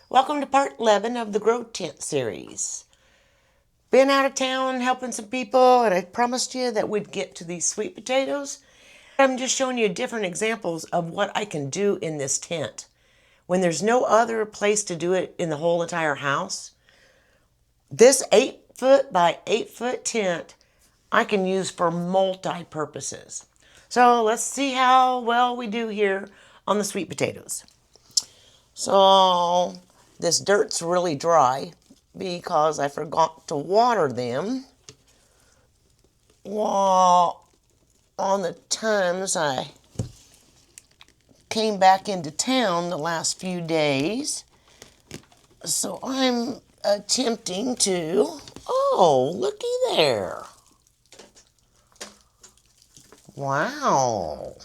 Welcome to part 11 of the Grow Tent series. Been out of town helping some people, and I promised you that we'd get to these sweet potatoes. I'm just showing you different examples of what I can do in this tent. When there's no other place to do it in the whole entire house, this 8-foot by 8-foot tent I can use for multi-purposes. So let's see how well we do here on the sweet potatoes. So this dirt's really dry because I forgot to water them while on the times I came back into town the last few days. So I'm attempting to, oh, looky there. Wow.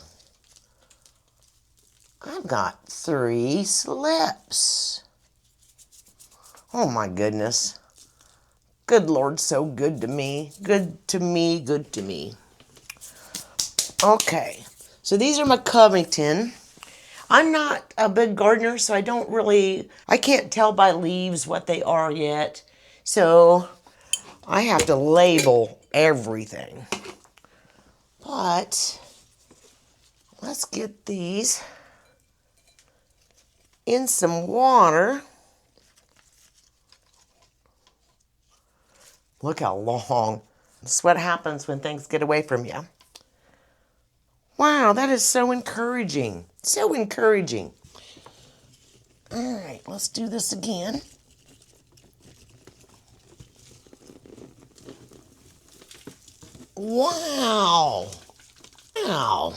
I've got 3 slips. Oh my goodness. Good Lord, so good to me. Good to me, good to me. Okay, so these are my Covington. I'm not a big gardener, so I can't tell by leaves what they are yet. So I have to label everything. But let's get these in some water. Look how long. That's what happens when things get away from you. Wow, that is so encouraging. So encouraging. All right, let's do this again. Wow. Wow.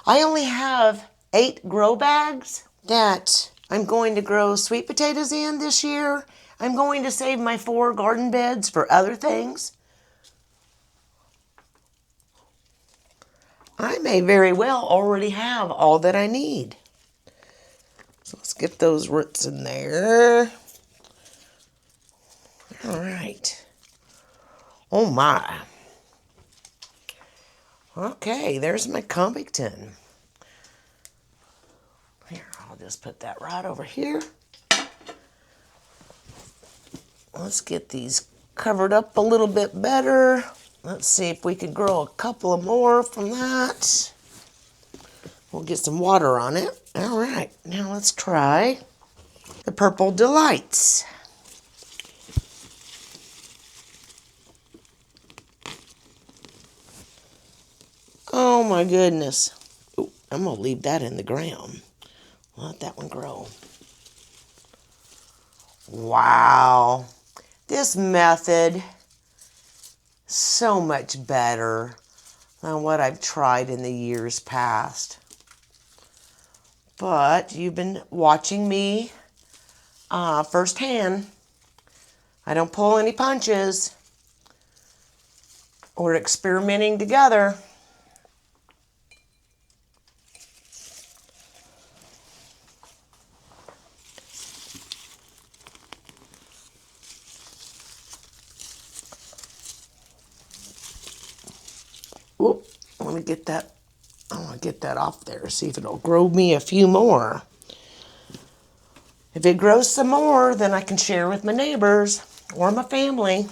I only have 8 grow bags that I'm going to grow sweet potatoes in this year. I'm going to save my 4 garden beds for other things. I may very well already have all that I need. So let's get those roots in there. All right. Oh my. Okay, there's my Covington. Here, I'll just put that right over here. Let's get these covered up a little bit better. Let's see if we can grow a couple of more from that. We'll get some water on it. All right, now let's try the Purple Delights. Oh my goodness. Ooh, I'm gonna leave that in the ground. Let that one grow. Wow. This method so much better than what I've tried in the years past. But you've been watching me firsthand. I don't pull any punches. We're experimenting together. Whoop, let me get that. I want to get that off there, see if it'll grow me a few more. If it grows some more, then I can share with my neighbors or my family.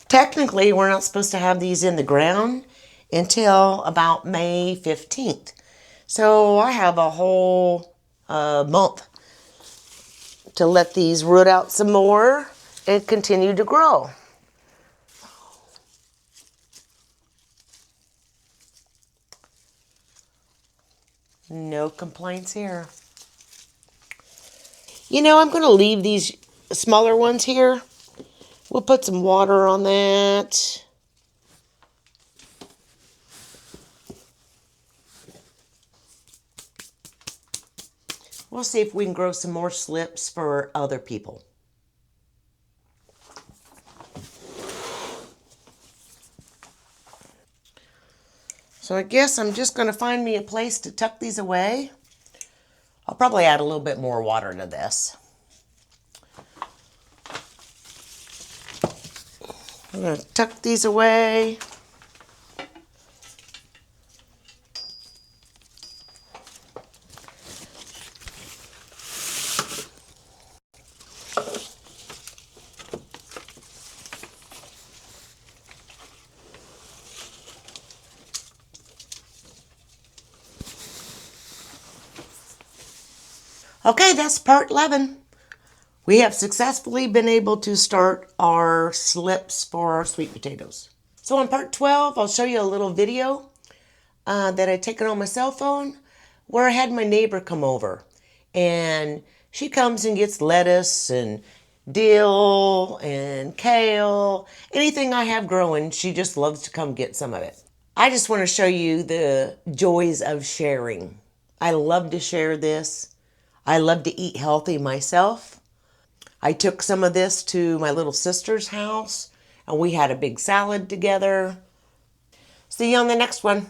Technically, we're not supposed to have these in the ground until about May 15th. So I have a whole month to let these root out some more and continue to grow. No complaints here. You know, I'm going to leave these smaller ones here. We'll put some water on that. We'll see if we can grow some more slips for other people. So I guess I'm just going to find me a place to tuck these away. I'll probably add a little bit more water to this. I'm going to tuck these away. Okay, that's part 11. We have successfully been able to start our slips for our sweet potatoes. So on part 12, I'll show you a little video that I taken on my cell phone where I had my neighbor come over. And she comes and gets lettuce and dill and kale. Anything I have growing, she just loves to come get some of it. I just want to show you the joys of sharing. I love to share this. I love to eat healthy myself. I took some of this to my little sister's house and we had a big salad together. See you on the next one.